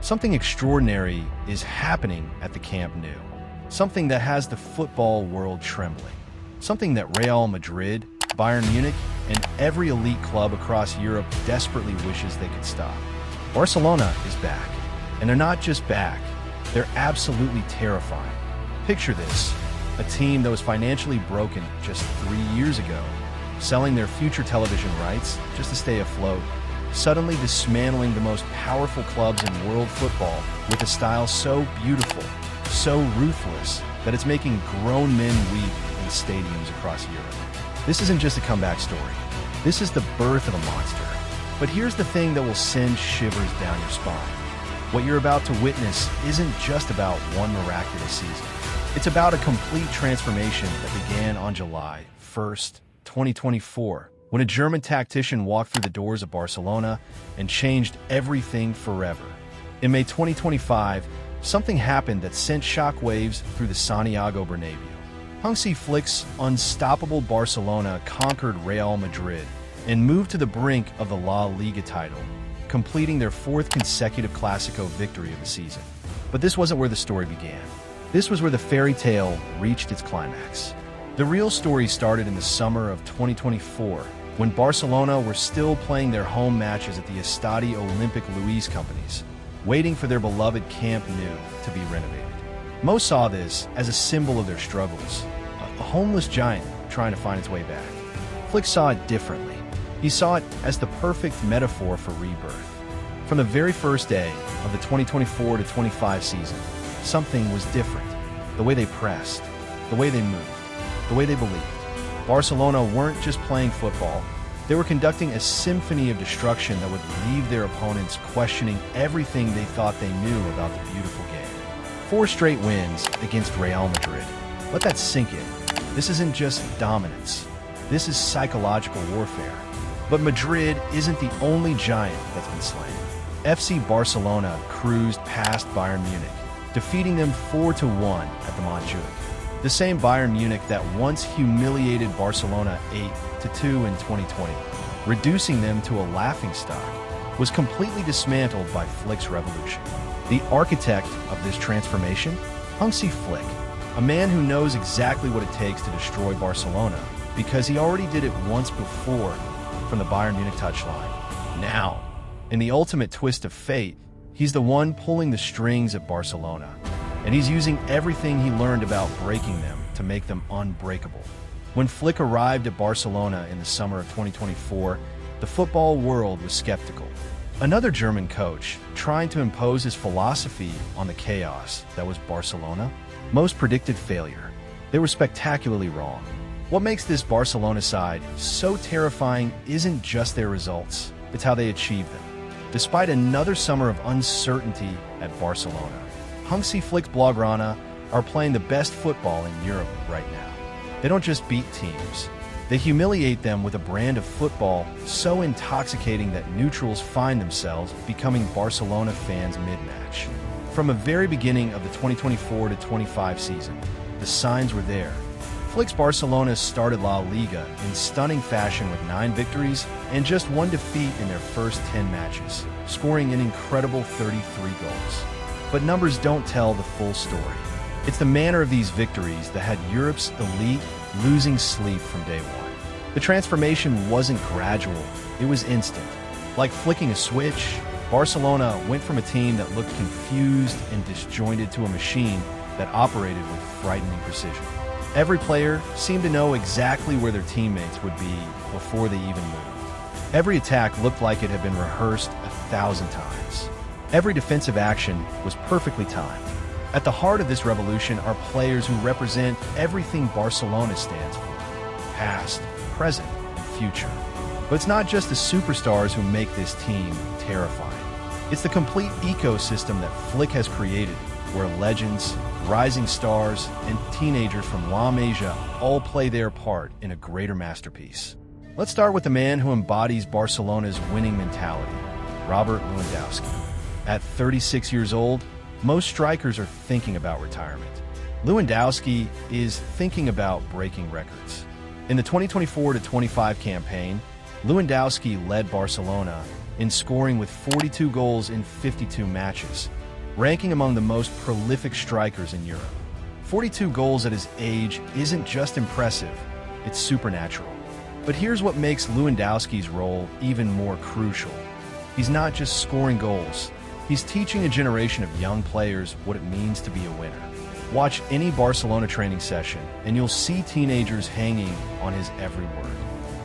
Something extraordinary is happening at the Camp Nou. Something that has the football world trembling. Something that Real Madrid, Bayern Munich, and every elite club across Europe desperately wishes they could stop. Barcelona is back. And they're not just back, they're absolutely terrifying. Picture this, a team that was financially broken just 3 years ago, selling their future television rights just to stay afloat, suddenly dismantling the most powerful clubs in world football with a style so beautiful, so ruthless, that it's making grown men weep in stadiums across Europe. This isn't just a comeback story. This is the birth of a monster. But here's the thing that will send shivers down your spine. What you're about to witness isn't just about one miraculous season. It's about a complete transformation that began on July 1st, 2024, when a German tactician walked through the doors of Barcelona and changed everything forever. In May 2025, something happened that sent shockwaves through the Santiago Bernabéu. Hansi Flick's unstoppable Barcelona conquered Real Madrid and moved to the brink of the La Liga title, completing their 4th consecutive Clásico victory of the season. But this wasn't where the story began. This was where the fairy tale reached its climax. The real story started in the summer of 2024, when Barcelona were still playing their home matches at the Estadi Olympic Luis companies, waiting for their beloved Camp Nou to be renovated. Most saw this as a symbol of their struggles, a homeless giant trying to find its way back. Flick saw it differently. He saw it as the perfect metaphor for rebirth. From the very first day of the 2024-25 season, something was different. The way they pressed, the way they moved, the way they believed. Barcelona weren't just playing football, they were conducting a symphony of destruction that would leave their opponents questioning everything they thought they knew about the beautiful game. 4 straight wins against Real Madrid. Let that sink in. This isn't just dominance. This is psychological warfare. But Madrid isn't the only giant that's been slain. FC Barcelona cruised past Bayern Munich, defeating them 4-1 at the Montjuic. The same Bayern Munich that once humiliated Barcelona 8-2 in 2020, reducing them to a laughingstock, was completely dismantled by Flick's revolution. The architect of this transformation, Hansi Flick, a man who knows exactly what it takes to destroy Barcelona, because he already did it once before from the Bayern Munich touchline. Now, in the ultimate twist of fate, he's the one pulling the strings at Barcelona, and he's using everything he learned about breaking them to make them unbreakable. When Flick arrived at Barcelona in the summer of 2024, the football world was skeptical. Another German coach trying to impose his philosophy on the chaos that was Barcelona. Most predicted failure. They were spectacularly wrong. What makes this Barcelona side so terrifying isn't just their results, it's how they achieve them. Despite another summer of uncertainty at Barcelona, Hansi Flick's Blaugrana are playing the best football in Europe right now. They don't just beat teams, they humiliate them with a brand of football so intoxicating that neutrals find themselves becoming Barcelona fans mid-match. From the very beginning of the 2024-25 season, the signs were there. Flick's Barcelona started La Liga in stunning fashion with 9 victories and just 1 defeat in their first 10 matches, scoring an incredible 33 goals. But numbers don't tell the full story. It's the manner of these victories that had Europe's elite losing sleep from day one. The transformation wasn't gradual, it was instant. Like flicking a switch, Barcelona went from a team that looked confused and disjointed to a machine that operated with frightening precision. Every player seemed to know exactly where their teammates would be before they even moved. Every attack looked like it had been rehearsed 1,000 times. Every defensive action was perfectly timed. At the heart of this revolution are players who represent everything Barcelona stands for: past, present, and future. But it's not just the superstars who make this team terrifying. It's the complete ecosystem that Flick has created, where legends, rising stars, and teenagers from La Masia all play their part in a greater masterpiece. Let's start with the man who embodies Barcelona's winning mentality, Robert Lewandowski. At 36 years old, most strikers are thinking about retirement. Lewandowski is thinking about breaking records. In the 2024-25 campaign, Lewandowski led Barcelona in scoring with 42 goals in 52 matches, ranking among the most prolific strikers in Europe. 42 goals at his age isn't just impressive, it's supernatural. But here's what makes Lewandowski's role even more crucial. He's not just scoring goals, he's teaching a generation of young players what it means to be a winner. Watch any Barcelona training session, and you'll see teenagers hanging on his every word.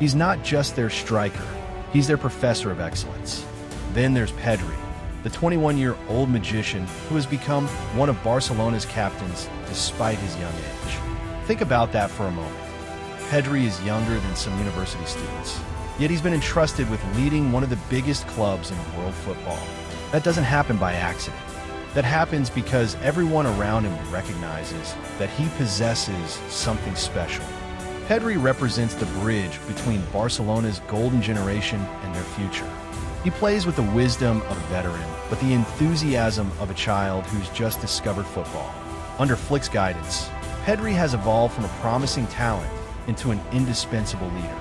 He's not just their striker, he's their professor of excellence. Then there's Pedri, the 21-year-old magician who has become one of Barcelona's captains despite his young age. Think about that for a moment. Pedri is younger than some university students, yet he's been entrusted with leading one of the biggest clubs in world football. That doesn't happen by accident. That happens because everyone around him recognizes that he possesses something special. Pedri represents the bridge between Barcelona's golden generation and their future. He plays with the wisdom of a veteran, but the enthusiasm of a child who's just discovered football. Under Flick's guidance, Pedri has evolved from a promising talent into an indispensable leader.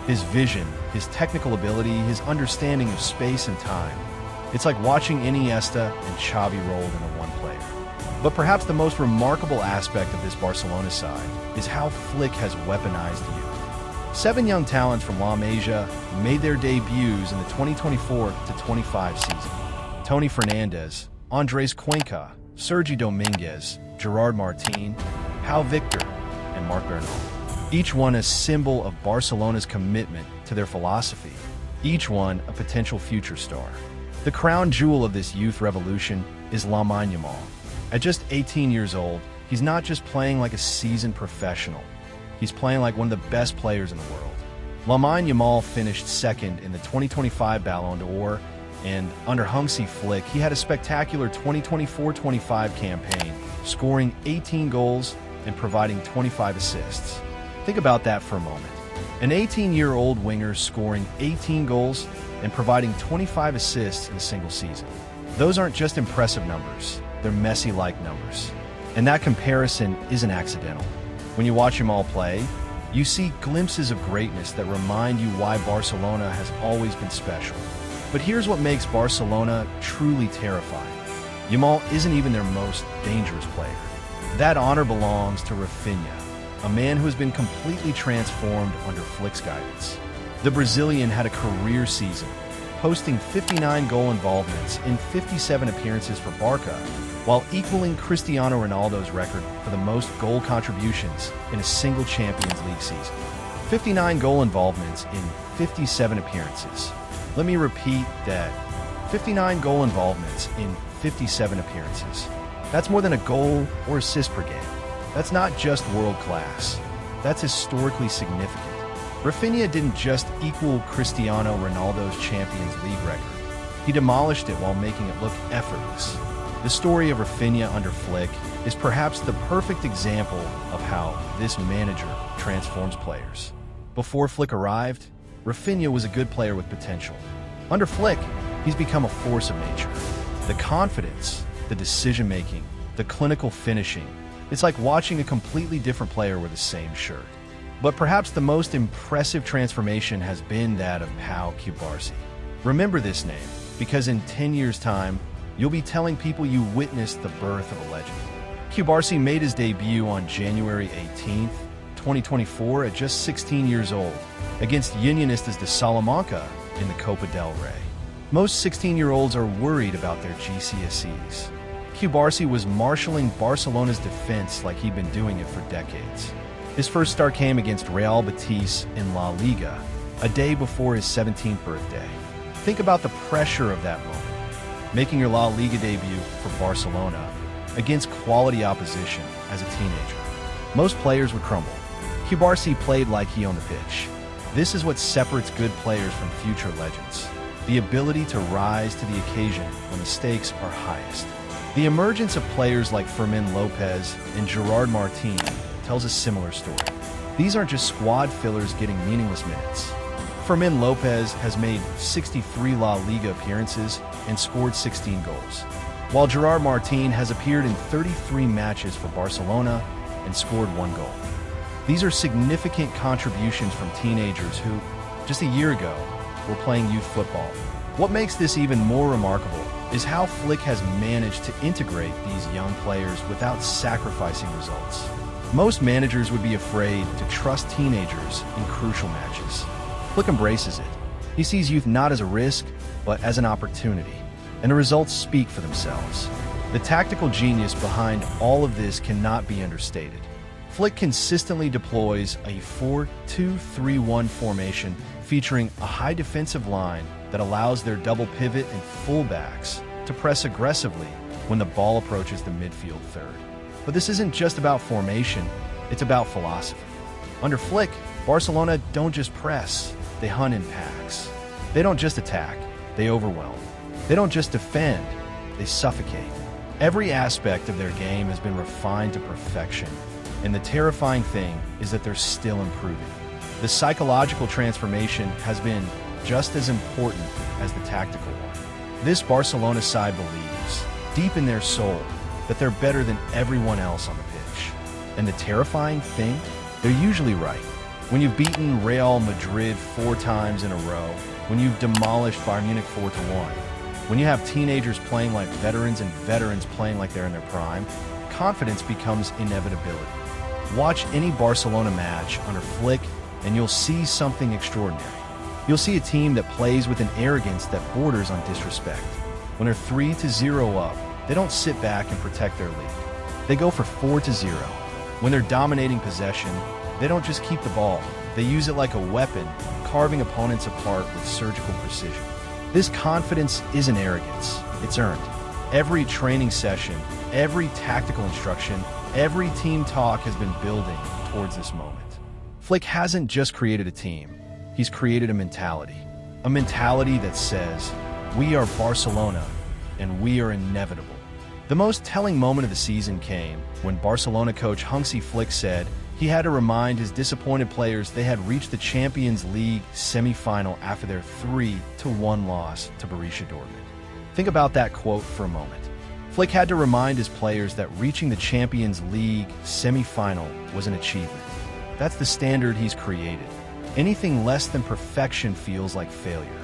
His vision, his technical ability, his understanding of space and time. It's like watching Iniesta and Xavi rolled into one player. But perhaps the most remarkable aspect of this Barcelona side is how Flick has weaponized youth. 7 young talents from La Masia made their debuts in the 2024-25 season. Toni Fernandes, Andres Cuenca, Sergi Dominguez, Gerard Martin, Pau Victor, and Marc Bernal. Each one a symbol of Barcelona's commitment to their philosophy, each one a potential future star. The crown jewel of this youth revolution is Lamine Yamal. At just 18 years old, he's not just playing like a seasoned professional. He's playing like one of the best players in the world. Lamine Yamal finished second in the 2025 Ballon d'Or, and under Hansi Flick, he had a spectacular 2024-25 campaign, scoring 18 goals and providing 25 assists. Think about that for a moment. An 18-year-old winger scoring 18 goals and providing 25 assists in a single season. Those aren't just impressive numbers, they're Messi-like numbers. And that comparison isn't accidental. When you watch him all play, you see glimpses of greatness that remind you why Barcelona has always been special. But here's what makes Barcelona truly terrifying. Yamal isn't even their most dangerous player. That honor belongs to Rafinha, a man who has been completely transformed under Flick's guidance. The Brazilian had a career season, posting 59 goal involvements in 57 appearances for Barça, while equaling Cristiano Ronaldo's record for the most goal contributions in a single Champions League season. 59 goal involvements in 57 appearances. Let me repeat that. 59 goal involvements in 57 appearances. That's more than a goal or assist per game. That's not just world class. That's historically significant. Rafinha didn't just equal Cristiano Ronaldo's Champions League record. He demolished it while making it look effortless. The story of Rafinha under Flick is perhaps the perfect example of how this manager transforms players. Before Flick arrived, Rafinha was a good player with potential. Under Flick, he's become a force of nature. The confidence, the decision-making, the clinical finishing, it's like watching a completely different player wear the same shirt. But perhaps the most impressive transformation has been that of Pau Cubarsí. Remember this name, because in 10 years' time, you'll be telling people you witnessed the birth of a legend. Cubarsí made his debut on January 18th, 2024 at just 16 years old, against Unionistas de Salamanca in the Copa del Rey. Most 16-year-olds are worried about their GCSEs. Cubarsí was marshalling Barcelona's defense like he'd been doing it for decades. His first start came against Real Betis in La Liga, a day before his 17th birthday. Think about the pressure of that moment, making your La Liga debut for Barcelona against quality opposition as a teenager. Most players would crumble. Cubarsí played like he owned the pitch. This is what separates good players from future legends. The ability to rise to the occasion when the stakes are highest. The emergence of players like Fermin Lopez and Gerard Martin tells a similar story. These aren't just squad fillers getting meaningless minutes. Fermin Lopez has made 63 La Liga appearances and scored 16 goals, while Gerard Martin has appeared in 33 matches for Barcelona and scored 1 goal. These are significant contributions from teenagers who, just a year ago, were playing youth football. What makes this even more remarkable is how Flick has managed to integrate these young players without sacrificing results. Most managers would be afraid to trust teenagers in crucial matches. Flick embraces it. He sees youth not as a risk, but as an opportunity, and the results speak for themselves. The tactical genius behind all of this cannot be understated. Flick consistently deploys a 4-2-3-1 formation featuring a high defensive line that allows their double pivot and fullbacks to press aggressively when the ball approaches the midfield third. But this isn't just about formation, it's about philosophy. Under Flick, Barcelona don't just press, they hunt in packs. They don't just attack, they overwhelm. They don't just defend, they suffocate. Every aspect of their game has been refined to perfection, and the terrifying thing is that they're still improving. The psychological transformation has been just as important as the tactical one. This Barcelona side believes, deep in their soul, that they're better than everyone else on the pitch. And the terrifying thing? They're usually right. When you've beaten Real Madrid 4 times in a row, when you've demolished Bayern Munich 4-1, when you have teenagers playing like veterans and veterans playing like they're in their prime, confidence becomes inevitability. Watch any Barcelona match under Flick and you'll see something extraordinary. You'll see a team that plays with an arrogance that borders on disrespect. When they're 3-0 up, they don't sit back and protect their lead. They go for 4-0. When they're dominating possession, they don't just keep the ball. They use it like a weapon, carving opponents apart with surgical precision. This confidence isn't arrogance, it's earned. Every training session, every tactical instruction, every team talk has been building towards this moment. Flick hasn't just created a team, he's created a mentality. A mentality that says, we are Barcelona, and we are inevitable. The most telling moment of the season came when Barcelona coach Hansi Flick said he had to remind his disappointed players they had reached the Champions League semi-final after their 3-1 loss to Borussia Dortmund. Think about that quote for a moment. Flick had to remind his players that reaching the Champions League semi-final was an achievement. That's the standard he's created. Anything less than perfection feels like failure.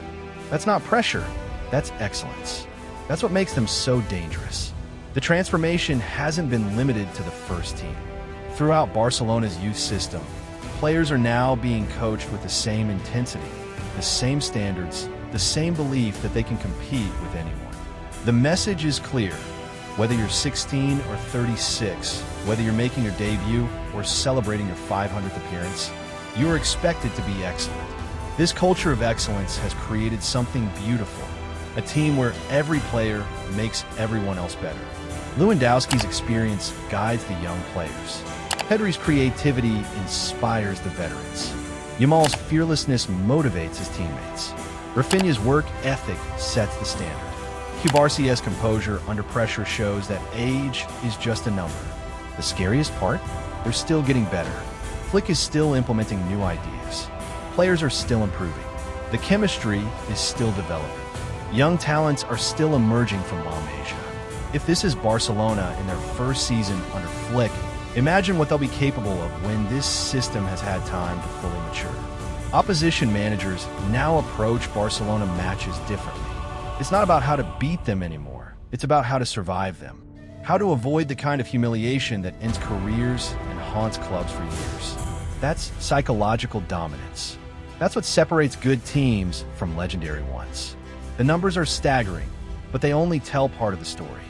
That's not pressure, that's excellence. That's what makes them so dangerous. The transformation hasn't been limited to the first team. Throughout Barcelona's youth system, players are now being coached with the same intensity, the same standards, the same belief that they can compete with anyone. The message is clear. Whether you're 16 or 36, whether you're making your debut or celebrating your 500th appearance, you are expected to be excellent. This culture of excellence has created something beautiful, a team where every player makes everyone else better. Lewandowski's experience guides the young players. Pedri's creativity inspires the veterans. Yamal's fearlessness motivates his teammates. Rafinha's work ethic sets the standard. Barca's composure under pressure shows that age is just a number. The scariest part? They're still getting better. Flick is still implementing new ideas. Players are still improving. The chemistry is still developing. Young talents are still emerging from La Masia. If this is Barcelona in their first season under Flick, imagine what they'll be capable of when this system has had time to fully mature. Opposition managers now approach Barcelona matches differently. It's not about how to beat them anymore. It's about how to survive them. How to avoid the kind of humiliation that ends careers and haunts clubs for years. That's psychological dominance. That's what separates good teams from legendary ones. The numbers are staggering, but they only tell part of the story.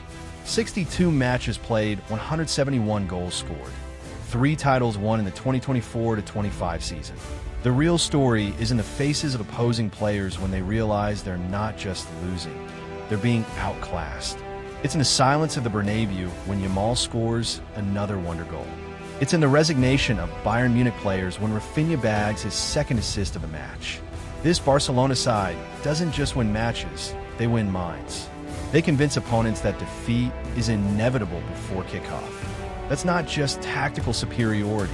62 matches played, 171 goals scored. 3 titles won in the 2024-25 season. The real story is in the faces of opposing players when they realize they're not just losing, they're being outclassed. It's in the silence of the Bernabeu when Yamal scores another wonder goal. It's in the resignation of Bayern Munich players when Rafinha bags his second assist of the match. This Barcelona side doesn't just win matches, they win minds. They convince opponents that defeat is inevitable before kickoff. That's not just tactical superiority.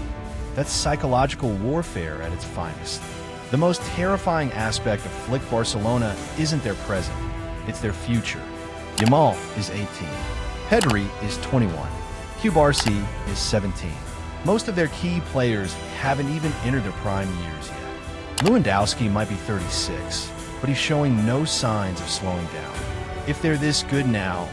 That's psychological warfare at its finest. The most terrifying aspect of Flick Barcelona isn't their present, it's their future. Yamal is 18. Pedri is 21. Barca is 17. Most of their key players haven't even entered their prime years yet. Lewandowski might be 36. but he's showing no signs of slowing down. If they're this good now,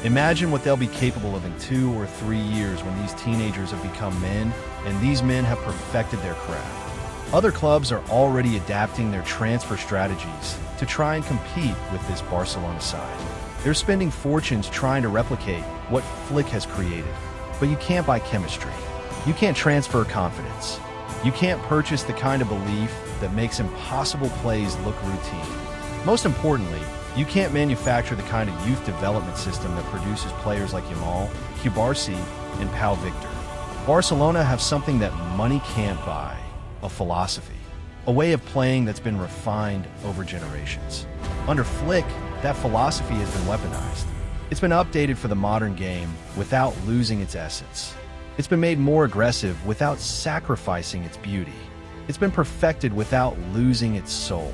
imagine what they'll be capable of in 2 or 3 years when these teenagers have become men and these men have perfected their craft. Other clubs are already adapting their transfer strategies to try and compete with this Barcelona side. They're spending fortunes trying to replicate what Flick has created. But you can't buy chemistry. You can't transfer confidence. You can't purchase the kind of belief that makes impossible plays look routine. Most importantly, you can't manufacture the kind of youth development system that produces players like Yamal, Cubarsí, and Pau Victor. Barcelona have something that money can't buy: a philosophy, a way of playing that's been refined over generations. Under Flick, that philosophy has been weaponized. It's been updated for the modern game without losing its essence. It's been made more aggressive without sacrificing its beauty. It's been perfected without losing its soul.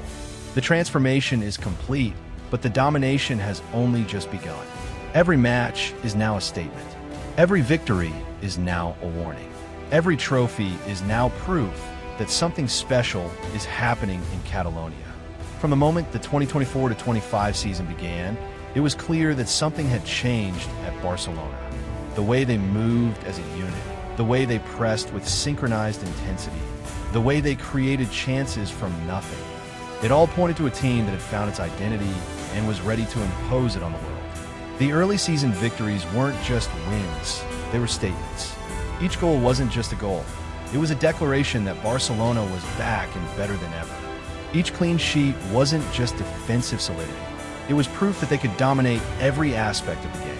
The transformation is complete, but the domination has only just begun. Every match is now a statement. Every victory is now a warning. Every trophy is now proof that something special is happening in Catalonia. From the moment the 2024-25 season began, it was clear that something had changed at Barcelona. The way they moved as a unit, the way they pressed with synchronized intensity, the way they created chances from nothing. It all pointed to a team that had found its identity and was ready to impose it on the world. The early season victories weren't just wins, they were statements. Each goal wasn't just a goal. It was a declaration that Barcelona was back and better than ever. Each clean sheet wasn't just defensive solidity. It was proof that they could dominate every aspect of the game.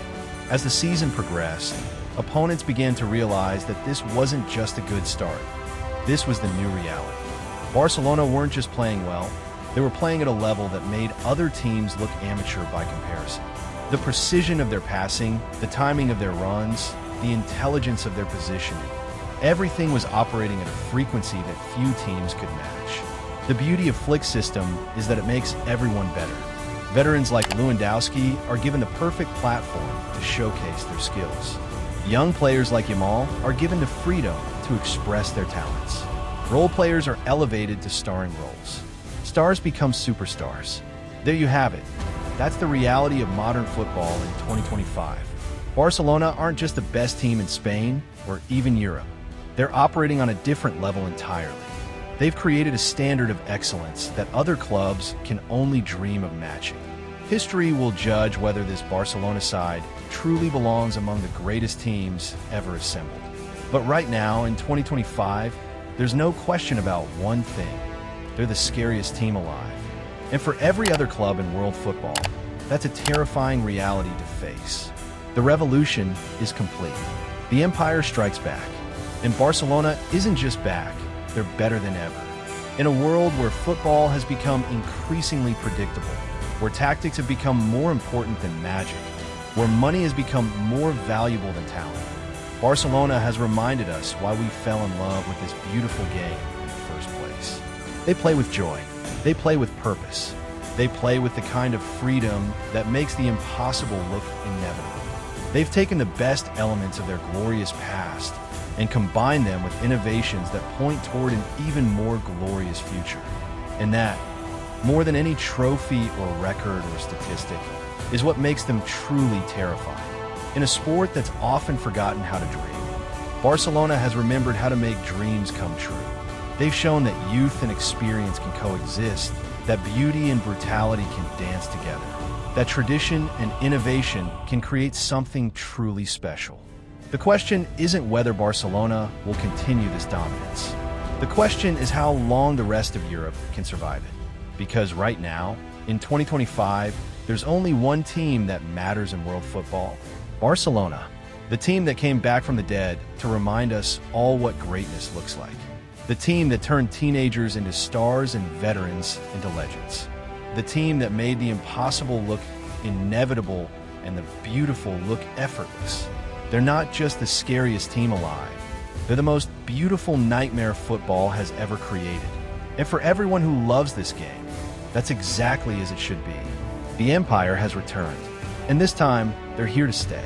As the season progressed, opponents began to realize that this wasn't just a good start. This was the new reality. Barcelona weren't just playing well, they were playing at a level that made other teams look amateur by comparison. The precision of their passing, the timing of their runs, the intelligence of their positioning, everything was operating at a frequency that few teams could match. The beauty of Flick's system is that it makes everyone better. Veterans like Lewandowski are given the perfect platform to showcase their skills. Young players like Yamal are given the freedom to express their talents. Role players are elevated to starring roles. Stars become superstars. There you have it. That's the reality of modern football in 2025. Barcelona aren't just the best team in Spain or even Europe. They're operating on a different level entirely. They've created a standard of excellence that other clubs can only dream of matching. History will judge whether this Barcelona side truly belongs among the greatest teams ever assembled. But right now, in 2025, there's no question about one thing. They're the scariest team alive. And for every other club in world football, that's a terrifying reality to face. The revolution is complete. The empire strikes back. And Barcelona isn't just back, they're better than ever. In a world where football has become increasingly predictable, where tactics have become more important than magic, where money has become more valuable than talent, Barcelona has reminded us why we fell in love with this beautiful game in the first place. They play with joy. They play with purpose. They play with the kind of freedom that makes the impossible look inevitable. They've taken the best elements of their glorious past and combine them with innovations that point toward an even more glorious future. And that, more than any trophy or record or statistic, is what makes them truly terrifying. In a sport that's often forgotten how to dream, Barcelona has remembered how to make dreams come true. They've shown that youth and experience can coexist, that beauty and brutality can dance together, that tradition and innovation can create something truly special. The question isn't whether Barcelona will continue this dominance. The question is how long the rest of Europe can survive it. Because right now, in 2025, there's only one team that matters in world football: Barcelona, the team that came back from the dead to remind us all what greatness looks like. The team that turned teenagers into stars and veterans into legends. The team that made the impossible look inevitable and the beautiful look effortless. They're not just the scariest team alive. They're the most beautiful nightmare football has ever created. And for everyone who loves this game, that's exactly as it should be. The Empire has returned, and this time, they're here to stay.